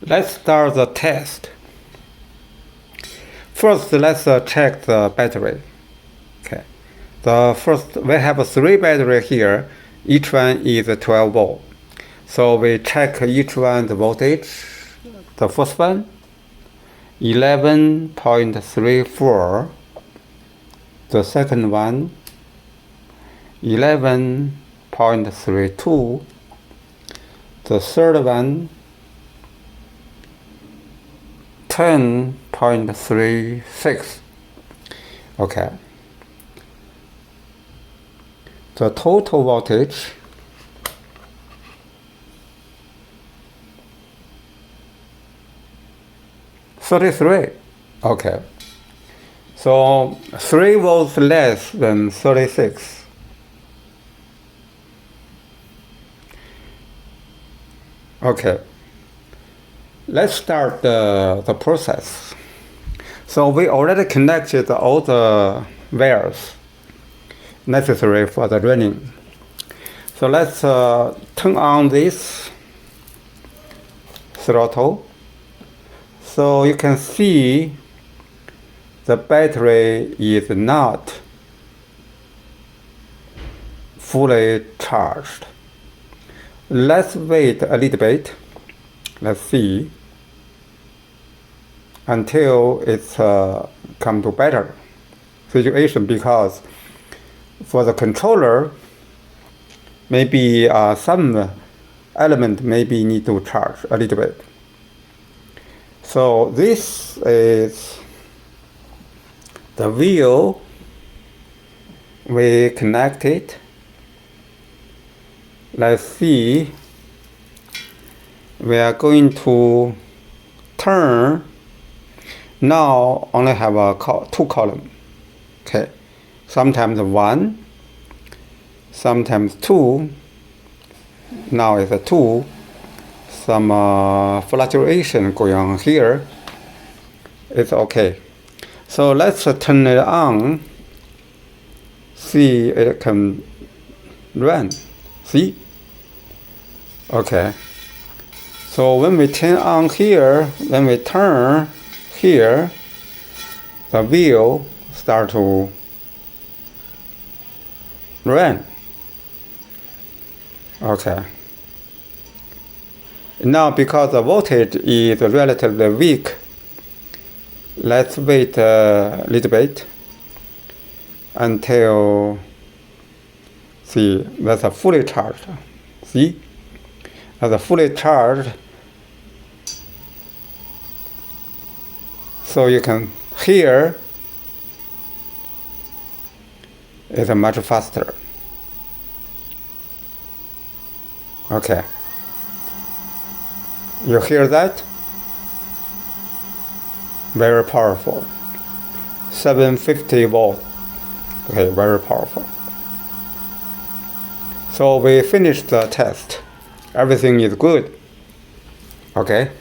Let's start the test. First, let's check the battery. Okay. The first, we have 3 batteries here. Each one is 12 volt. So we check each one the voltage. The first one, 11.34. The second one, 11.32. The third one, 10.36. Okay. The total voltage, $33. Okay. So 3 volts less than 36. Okay. Let's start the process. So we already connected all the wires necessary for the running. So let's turn on this throttle. So you can see the battery is not fully charged. Let's wait a little bit. Let's see until it's come to better situation, because for the controller, maybe some element maybe need to charge a little bit. So this is the wheel we connected. Let's see. We are going to turn. Now only have a 2 column. Okay. Sometimes 1, sometimes 2. Now it's a 2. Some fluctuation going on here. It's okay. So let's turn it on. See, it can run. See? Okay. So when we turn on here, when we turn here, the wheel start to run. Okay. Now because the voltage is relatively weak, let's wait a little bit until, see, that's a fully charged. See? That's a fully charged. So you can hear it's much faster. Okay. You hear that? Very powerful. 750 volts. Okay, very powerful. So we finished the test. Everything is good. Okay.